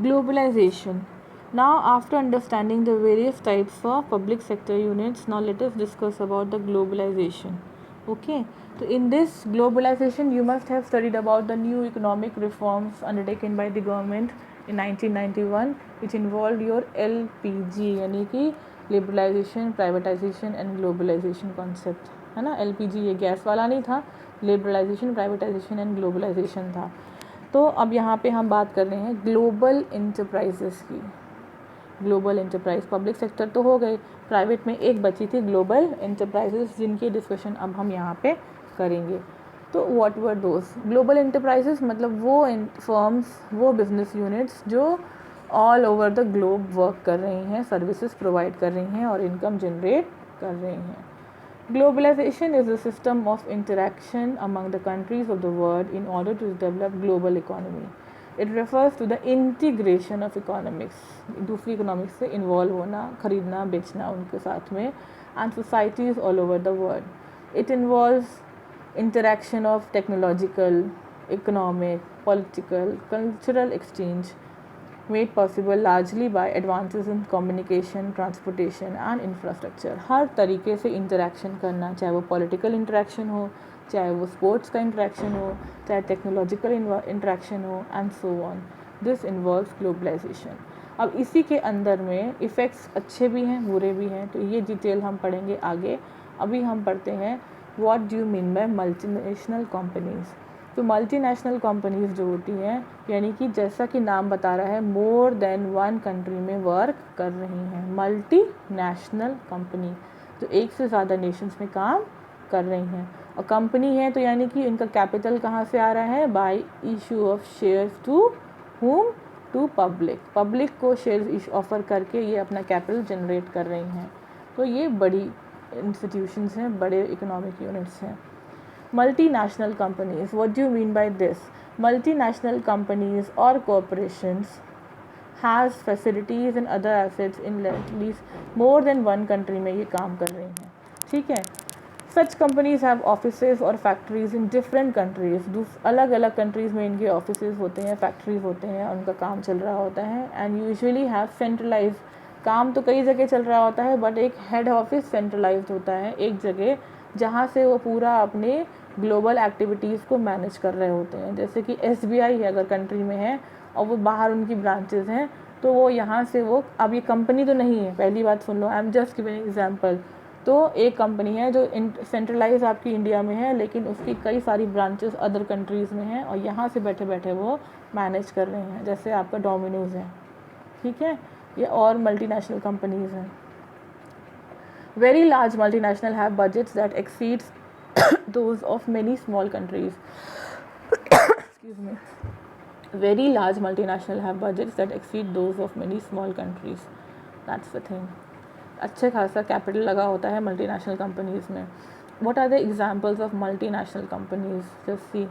Globalization. Now, after understanding the various types of public sector units, now let us discuss about the globalization. Okay, so in this globalization, you must have studied about the new economic reforms undertaken by the government in 1991, which involved your LPG, यानी कि liberalisation, privatisation and globalisation concept, है ना. LPG ये gas वाला नहीं था, liberalisation, privatisation and globalisation था. तो अब यहाँ पे हम बात कर रहे हैं ग्लोबल इंटरप्राइजेस की. ग्लोबल इंटरप्राइज, पब्लिक सेक्टर तो हो गए, प्राइवेट में एक बची थी ग्लोबल इंटरप्राइजेस, जिनकी डिस्कशन अब हम यहाँ पे करेंगे. तो what were those global enterprises? मतलब वो फर्म्स, वो बिजनेस यूनिट्स जो all over the globe work कर रही हैं, सर्विसेज प्रोवाइड कर रही हैं और इनकम जनरेट कर रही हैं. Globalization is a system of interaction among the countries of the world in order to develop global economy. It refers to the integration of economics, दूसरी economics से involve होना, खरीदना, बेचना उनके साथ में, and societies all over the world. It involves interaction of technological, economic, political, cultural exchange, made possible largely by advances in communication, transportation and infrastructure. हर तरीके से इंटरेक्शन करना, चाहे वो पॉलिटिकल इंटरेक्शन हो, चाहे वो स्पोर्ट्स का इंटरेक्शन हो, चाहे टेक्नोलॉजिकल इंटरेक्शन हो and so on. This involves globalisation. अब इसी के अंदर में इफ़ेक्ट्स अच्छे भी हैं, बुरे भी हैं, तो ये डिटेल हम पढ़ेंगे आगे. अभी हम पढ़ते हैं what do you mean by multinational companies. तो मल्टीनेशनल कंपनीज़ जो होती हैं, यानी कि जैसा कि नाम बता रहा है, मोर देन वन कंट्री में वर्क कर रही हैं. मल्टी नेशनल कंपनी, जो एक से ज़्यादा नेशंस में काम कर रही हैं. और कंपनी है तो यानी कि इनका कैपिटल कहाँ से आ रहा है? By issue of shares to whom? To public. Public को शेयर्स ऑफर करके ये अपना कैपिटल जनरेट कर रही हैं. तो ये बड़ी इंस्टीट्यूशंस हैं, बड़े इकोनॉमिक यूनिट्स हैं. Multinational companies, what do you mean by this? Multinational companies or corporations has facilities and other assets in at least more than one country में ये काम कर रही हैं. ठीक है. Such companies have offices or factories in different countries. अलग अलग countries में इनके offices होते हैं, factories होते हैं, उनका काम चल रहा होता है. And usually have centralized, काम तो कई जगह चल रहा होता है, बट एक हेड ऑफिस सेंट्रलाइज्ड होता है एक जगह, जहाँ से वो पूरा अपने ग्लोबल एक्टिविटीज़ को मैनेज कर रहे होते हैं. जैसे कि SBI है अगर कंट्री में है और वो बाहर उनकी ब्रांचेस हैं, तो वो यहाँ से वो, अब ये कंपनी तो नहीं है, पहली बात सुन लो, I am just giving example. तो एक कंपनी है जो सेंट्रलाइज आपकी इंडिया में है, लेकिन उसकी कई सारी ब्रांचेस अदर कंट्रीज़ में हैं और यहाँ से बैठे बैठे वो मैनेज कर रहे हैं. जैसे आपका डोमिनोज़ है, ठीक है, ये और मल्टीनेशनल कंपनीज़ हैं. Very large multinational have budgets that exceeds those of many small countries. Excuse me. Very large multinational have budgets that exceed those of many small countries. That's the thing. अच्छे खासा capital लगा होता है multinational companies में. What are the examples of multinational companies? Just see.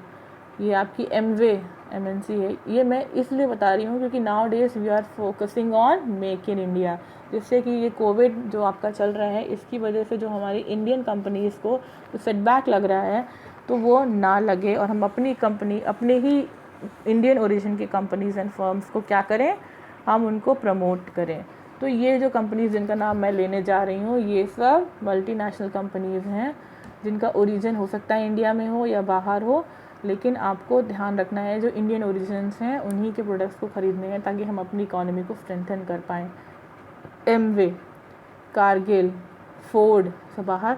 ये आपकी Amway MNC है. ये मैं इसलिए बता रही हूँ क्योंकि nowadays we are focusing on make in India. जिससे कि ये कोविड जो आपका चल रहा है, इसकी वजह से जो हमारी इंडियन कंपनीज़ को जो सेटबैक लग रहा है, तो वो ना लगे और हम अपनी कंपनी, अपने ही इंडियन ओरिजिन की कंपनीज़ एंड फर्म्स को क्या करें, हम उनको प्रमोट करें. तो ये जो कंपनीज़ जिनका नाम मैं लेने जा रही हूँ, ये सब मल्टीनेशनल कंपनीज़ हैं जिनका ओरिजिन हो सकता है इंडिया में हो या बाहर हो, लेकिन आपको ध्यान रखना है जो इंडियन ओरिजिन्स हैं उन्हीं के प्रोडक्ट्स को ख़रीदने हैं ताकि हम अपनी इकोनॉमी को स्ट्रेंथन कर पाएँ. एमवे, कारगिल, फोर्ड सब बाहर,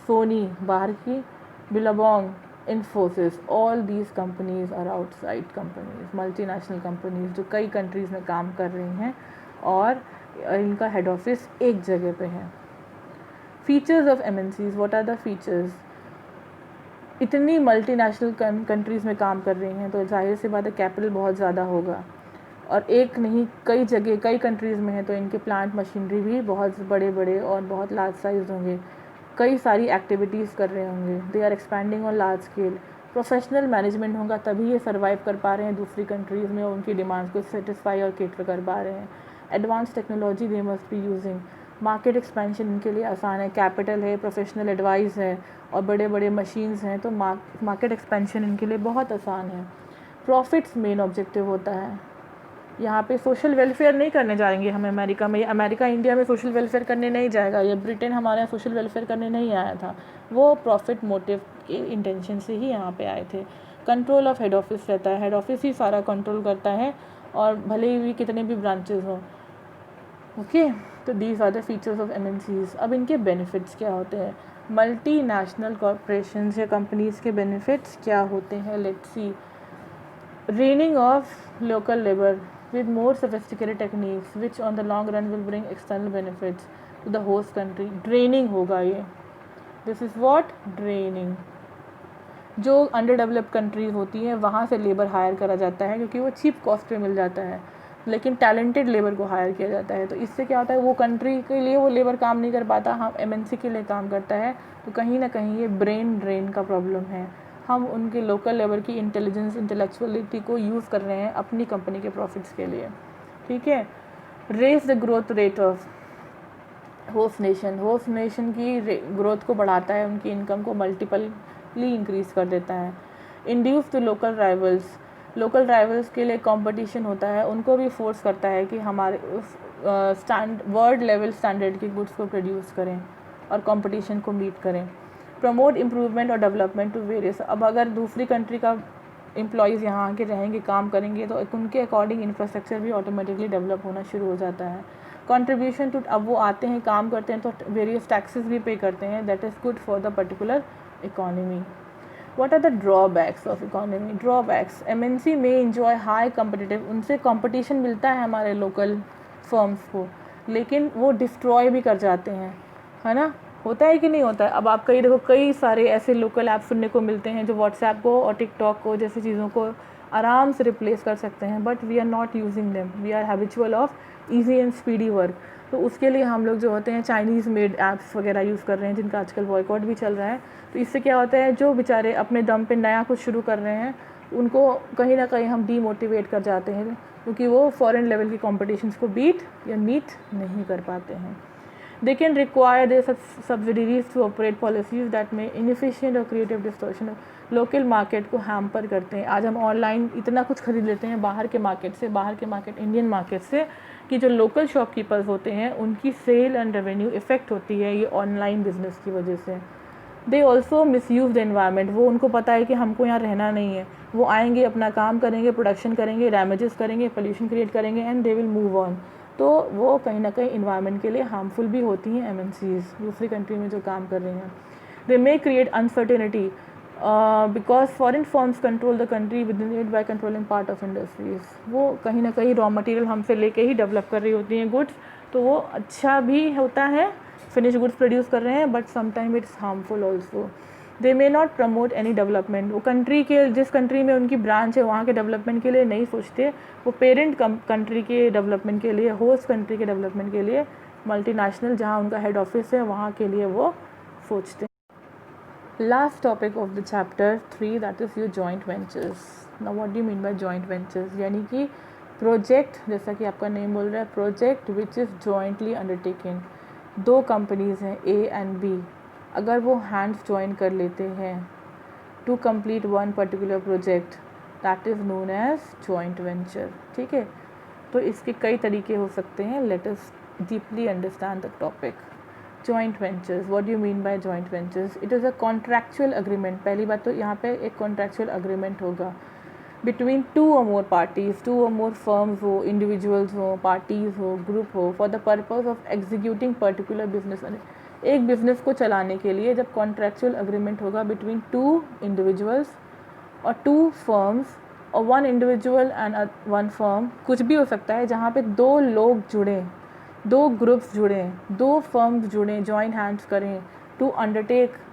सोनी बाहर की, Billabong, Infosys, all these companies are outside companies, multinational companies जो कई कंट्रीज़ में काम कर रही हैं और इनका हेड ऑफिस एक जगह पे है. Features of MNCs, what are the features? इतनी मल्टीनेशनल कंट्रीज़ में काम कर रही हैं तो जाहिर सी बात है कैपिटल बहुत ज़्यादा होगा, और एक नहीं कई जगह कई कंट्रीज़ में है तो इनके प्लांट मशीनरी भी बहुत बड़े बड़े और बहुत लार्ज साइज होंगे, कई सारी एक्टिविटीज़ कर रहे होंगे. They are expanding on large scale. Professional management होगा तभी ये सर्वाइव कर पा रहे हैं दूसरी कंट्रीज़ में, उनकी डिमांड्स को सेटिस्फाई और केटर कर पा रहे हैं. Advance technology they must be using. Market expansion इनके लिए आसान है, कैपिटल है, प्रोफेशनल एडवाइस है और बड़े बड़े मशीन्स हैं, तो मार्केट एक्सपेंशन इनके लिए बहुत आसान है. प्रॉफिट्स मेन ऑब्जेक्टिव होता है. यहाँ पे सोशल वेलफेयर नहीं करने जाएंगे हम अमेरिका में, या अमेरिका इंडिया में सोशल वेलफेयर करने नहीं जाएगा, या ब्रिटेन हमारे यहाँ सोशल वेलफेयर करने नहीं आया था, वो प्रॉफिट मोटिव के इंटेंशन से ही यहाँ पे आए थे। कंट्रोल ऑफ हेड ऑफिस रहता है, हेड ऑफिस ही सारा कंट्रोल करता है, और भले ही कितने भी ब्रांचेज हों। ओके, तो these are the features of MNCs। अब इनके बेनिफिट्स क्या होते हैं, मल्टी नेशनल कॉरपोरेशंस या कंपनीज़ के बेनिफिट्स क्या होते हैं, let's see. Reigning of local labor with more sophisticated techniques which on the long run will bring external benefits to the host country। Draining होगा ये, दिस इज़ वॉट ड्रेनिंग। जो under developed countries होती हैं वहाँ से labour higher करा जाता है क्योंकि वो चीप कॉस्ट पे मिल जाता है, लेकिन टैलेंटेड लेबर को हायर किया जाता है। तो इससे क्या होता है, वो कंट्री के लिए वो लेबर काम नहीं कर पाता, हम MNC के लिए काम करता है। तो कहीं ना कहीं ये ब्रेन ड्रेन का प्रॉब्लम है, हम उनके लोकल लेबर की इंटेलिजेंस इंटेलेक्चुअलिटी को यूज़ कर रहे हैं अपनी कंपनी के प्रॉफिट्स के लिए। ठीक है, raise the growth rate of host nation, host nation की ग्रोथ को बढ़ाता है, उनकी इनकम को मल्टीपली इंक्रीज़ कर देता है। Induce to local rivals, local rivals के लिए कंपटीशन होता है, उनको भी फोर्स करता है कि हमारे वर्ल्ड लेवल स्टैंडर्ड के गुड्स को प्रोड्यूस करें और कंपटीशन को मीट करें। प्रमोट इम्प्रूवमेंट और डेवलपमेंट टू वेरियस, अब अगर दूसरी कंट्री का एम्प्लॉयज़ यहाँ आके रहेंगे काम करेंगे तो उनके अकॉर्डिंग इंफ्रास्ट्रक्चर भी ऑटोमेटिकली डेवलप होना शुरू हो जाता है। कंट्रीब्यूशन टू, अब वो आते हैं काम करते हैं तो वेरियस टैक्सेस भी पे करते हैं, that is good for the particular economy. What are the drawbacks of economy? Drawbacks, MNC may enjoy high competitive, उनसे कंपटीशन मिलता है हमारे लोकल फर्म्स को, लेकिन वो डिस्ट्रॉय भी कर जाते हैं, है ना, होता है कि नहीं होता है। अब आप कई देखो, कई सारे ऐसे लोकल ऐप सुनने को मिलते हैं जो व्हाट्सएप को और टिकटॉक को जैसी चीज़ों को आराम से रिप्लेस कर सकते हैं, but we are not using them, we are habitual of easy and speedy work. तो उसके लिए हम लोग जो होते हैं चाइनीज़ मेड ऐप्स वगैरह यूज़ कर रहे हैं, जिनका आजकल बॉयकॉट भी चल रहा है। तो इससे क्या होता है, जो बेचारे अपने दम पे नया कुछ शुरू कर रहे हैं उनको कहीं ना कहीं हम डीमोटिवेट कर जाते हैं, क्योंकि वो फॉरेन लेवल की कॉम्पिटिशन्स को बीट या मीट नहीं कर पाते हैं। They can require their subsidiaries to operate policies that may inefficient or creative distortion local market को हैम्पर करते हैं। आज हम ऑनलाइन इतना कुछ खरीद लेते हैं बाहर के मार्केट से, बाहर के मार्केट इंडियन मार्केट से, कि जो लोकल शॉपकीपर्स होते हैं उनकी सेल एंड रेवेन्यू इफ़ेक्ट होती है ये ऑनलाइन बिजनेस की वजह से। They also misuse the environment, वो उनको पता है कि हमको यहाँ रहना नहीं है, वो आएंगे अपना काम करेंगे, प्रोडक्शन करेंगे, डैमेजेस करेंगे, पोल्यूशन क्रिएट करेंगे and they will move on. तो वो कहीं ना कहीं इन्वायरमेंट के लिए हार्मफुल भी होती हैं MNCs दूसरी कंट्री में जो काम कर रही हैं। They may create uncertainty because foreign firms control the country within it by controlling part of industries. वो कहीं ना कहीं रॉ मटेरियल हमसे लेके ही डेवलप कर रही होती हैं गुड्स, तो वो अच्छा भी होता है, फिनिश गुड्स प्रोड्यूस कर रहे हैं, but sometime it's harmful also. They may not promote any development, वो कंट्री के जिस कंट्री में उनकी ब्रांच है वहाँ के डेवलपमेंट के लिए नहीं सोचते, वो पेरेंट कंट्री के डेवलपमेंट के लिए, होस्ट कंट्री के डेवलपमेंट के लिए, मल्टीनेशनल जहाँ उनका हेड ऑफिस है वहाँ के लिए वो सोचते हैं। Last topic of the chapter 3 that is your joint ventures. Now what do you mean by joint ventures, यानी कि प्रोजेक्ट, जैसा कि आपका नेम बोल रहा है, project which is jointly undertaken. दो कंपनीज़ हैं A एंड B, अगर वो हैंड्स ज्वाइन कर लेते हैं to complete one particular project, that is known as joint venture. ठीक है, तो इसके कई तरीके हो सकते हैं, let us deeply understand the topic. Joint ventures, what do you mean by joint ventures? It is a contractual agreement. पहली बात तो यहाँ पे एक कॉन्ट्रैक्चुअल अग्रीमेंट होगा between 2 or more parties, 2 or more firms हो, इंडिविजुअल्स हो, पार्टीज़ हो, ग्रुप हो, for the purpose of executing particular business. एक बिज़नेस को चलाने के लिए जब कॉन्ट्रैक्चुअल अग्रीमेंट होगा बिटवीन 2 इंडिविजुअल्स और 2 फर्म्स और 1 इंडिविजुअल एंड 1 फर्म, कुछ भी हो सकता है, जहाँ पे 2 लोग जुड़ें, 2 ग्रुप्स जुड़ें, 2 फर्म्स जुड़ें, जॉइन हैंड्स करें to undertake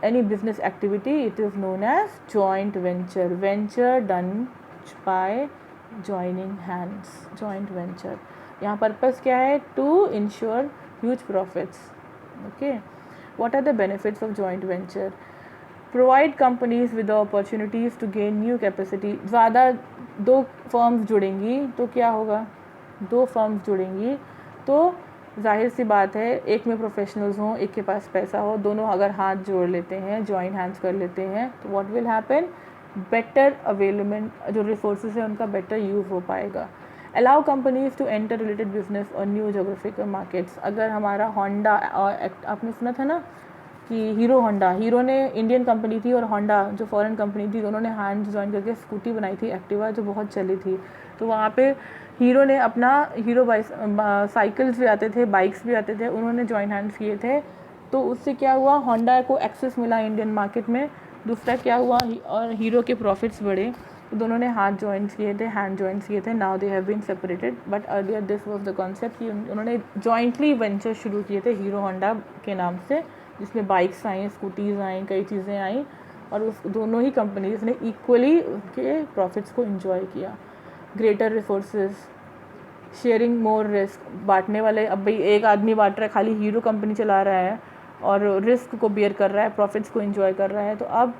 any business activity, it is known as joint venture. Venture done by joining hands, joint venture. यहाँ पर्पस क्या है? To ensure huge profits. Okay. What are the benefits of joint venture? Provide companies with the opportunities to gain new capacity. ज़्यादा 2 firms जुड़ेंगी तो क्या होगा? 2 firms जुड़ेंगी तो जाहिर सी बात है, एक में प्रोफेशनल्स हों, एक के पास पैसा हो, दोनों अगर हाथ जोड़ लेते हैं, जॉइन हैंड्स कर लेते हैं, तो what will happen? Better available, जो रिसोर्सेज है उनका बेटर यूज़ हो पाएगा। Allow companies to enter related business और न्यू जोग्राफिकल मार्केट्स। अगर हमारा होंडा, और आपने सुना था ना कि हीरो ने इंडियन कंपनी थी और होंडा जो फॉरेन कंपनी थी, दोनों ने हैंड्स जॉइन करके स्कूटी बनाई थी एक्टिवा, जो बहुत चली थी। तो वहाँ पे हीरो ने अपना साइकिल्स भी आते थे, बाइक्स भी आते थे, उन्होंने जॉइन हैंड्स किए थे। तो उससे क्या हुआ, होंडा को एक्सेस मिला इंडियन मार्केट में। दूसरा क्या हुआ, और हीरो के प्रॉफिट्स बढ़े। तो दोनों ने हाथ जॉइन किए थे, हैंड जॉइन किए थे। Now they have been separated, but earlier this was the concept कि उन्होंने जॉइंटली वेंचर शुरू किए थे हीरो होंडा के नाम से, जिसमें बाइक्स आई, स्कूटीज़ आई, कई चीज़ें आई, और उस दोनों ही कंपनीज ने इक्वली उनके प्रॉफिट्स को इन्जॉय किया। Greater resources, sharing more risk, बांटने वाले, अब भाई एक आदमी बांट रहा है, खाली हीरो कंपनी चला रहा है और रिस्क को बियर कर रहा है, प्रॉफिट्स को एंजॉय कर रहा है। तो अब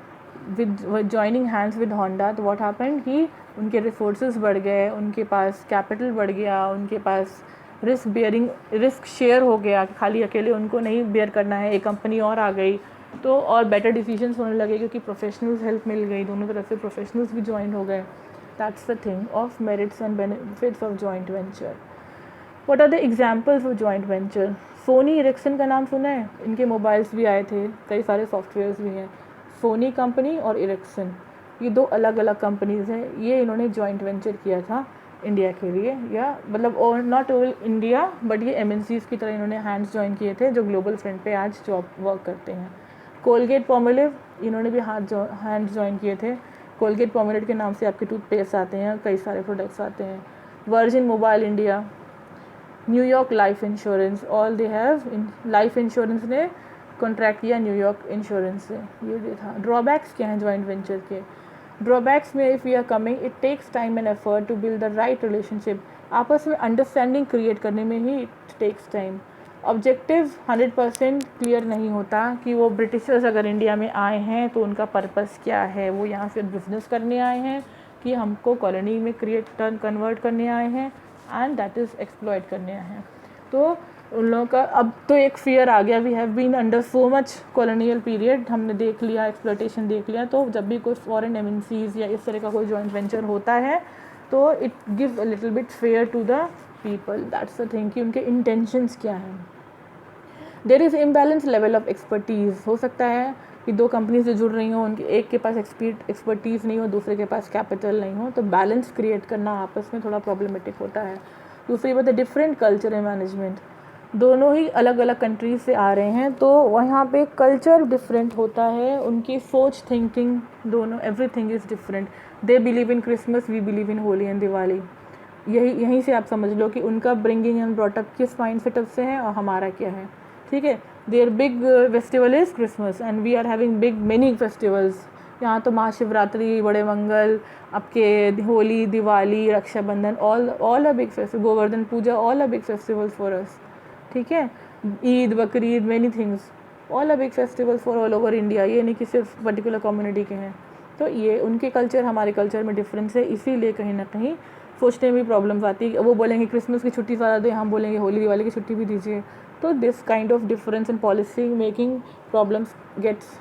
with joining hands with Honda, तो व्हाट हैपेंड कि उनके रिसोर्सेज बढ़ गए, उनके पास कैपिटल बढ़ गया, उनके पास रिस्क शेयर हो गया, खाली अकेले उनको नहीं बेयर करना है, एक कंपनी और आ गई। तो और बेटर डिसीजंस होने लगे क्योंकि प्रोफेशनल्स हेल्प मिल गई, दोनों तरफ से प्रोफेशनल्स भी ज्वाइन हो गए। That's the thing of merits and benefits of joint venture. What are the examples of joint venture? Sony Ericsson का नाम सुना है? इनके मोबाइल्स भी आए थे, कई सारे सॉफ्टवेयर्स भी हैं। सोनी कंपनी और इरिक्सन, ये दो अलग अलग कंपनीज़ हैं। ये इन्होंने जॉइंट वेंचर किया था इंडिया के लिए, या मतलब और नॉट ओल इंडिया, बट ये MNCs की तरह इन्होंने हैंड्स जॉइन किए थे, जो ग्लोबल फ्रंट पे आज जॉब वर्क करते हैं। कोलगेट पॉमोलिव, इन्होंने भी हैंड्स जॉइन किए थे। कोलगेट पॉमोलिव के नाम से आपके टूथपेस्ट आते हैं, कई सारे प्रोडक्ट्स आते हैं। Virgin mobile India, New York life insurance, all they have life insurance ने कॉन्ट्रैक्ट किया न्यूयॉर्क इंश्योरेंस से। ये भी था। ड्रॉबैक्स क्या हैं जॉइंट वेंचर के? ड्रॉबैक्स में if we are coming, it takes time and effort to build the right relationship. आपस में अंडरस्टैंडिंग क्रिएट करने में ही it takes time. Objective 100% clear नहीं होता कि वो ब्रिटिशर्स अगर इंडिया में आए हैं तो उनका पर्पस क्या है, वो यहाँ से बिजनेस करने आए हैं कि हमको कॉलोनी में कन्वर्ट करने आए हैं, एंड दैट इज़ एक्सप्लॉयट करने आए हैं। तो उन लोगों का अब तो एक फियर आ गया, we have been under so much colonial period, हमने देख लिया, एक्सप्लॉयटेशन देख लिया। तो जब भी कोई फॉरेन MNCs या इस तरह का कोई जॉइंट वेंचर होता है तो it gives a little bit fair to the people. That's the thing कि उनके इंटेंशंस क्या हैं। There is imbalance level of expertise. हो सकता है कि दो कंपनी से जुड़ रही हो, उनके एक के पास एक्सपर्टीज़ नहीं हो, दूसरे के पास कैपिटल नहीं हो, तो बैलेंस क्रिएट करना आपस में थोड़ा प्रॉब्लमेटिक होता है। दूसरी बात है डिफरेंट कल्चर एंड मैनेजमेंट। दोनों ही अलग अलग कंट्रीज से आ रहे हैं, तो वहाँ पे कल्चर डिफरेंट होता है, उनकी सोच, थिंकिंग, दोनों, everything is different. They believe in Christmas, we believe in Holi and Diwali. यहीं से आप समझ लो कि उनका ब्रिंगिंग एंड ब्रॉटअप किस माइंड सेटअप से है और हमारा क्या है। ठीक है, there big festival is Christmas and we are having big many festivals. यहाँ तो महाशिवरात्रि, बड़े मंगल, आपके Holi, Diwali, Rakshabandhan, all a big festival, Govardhan Puja, all a big festivals for us. ठीक है, Eid, Bakrid, many things, all a big festivals for all over India. ये नहीं कि सिर्फ particular community के हैं। तो ये उनके कल्चर हमारे कल्चर में डिफरेंस है, इसीलिए कहीं ना कहीं सोचने में भी प्रॉब्लम्स आती है। वो बोलेंगे क्रिसमस की छुट्टी ज़्यादा दें, हम बोलेंगे होली दिवाली की छुट्टी भी दीजिए। तो this kind of difference in policy making problems gets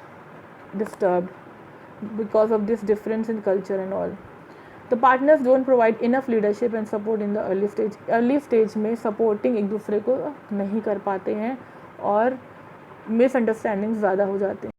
disturbed because of this difference in culture and all. The partners don't provide enough leadership and support in the early stage. Early stage में supporting एक दूसरे को नहीं कर पाते हैं और misunderstanding ज़्यादा हो जाते हैं।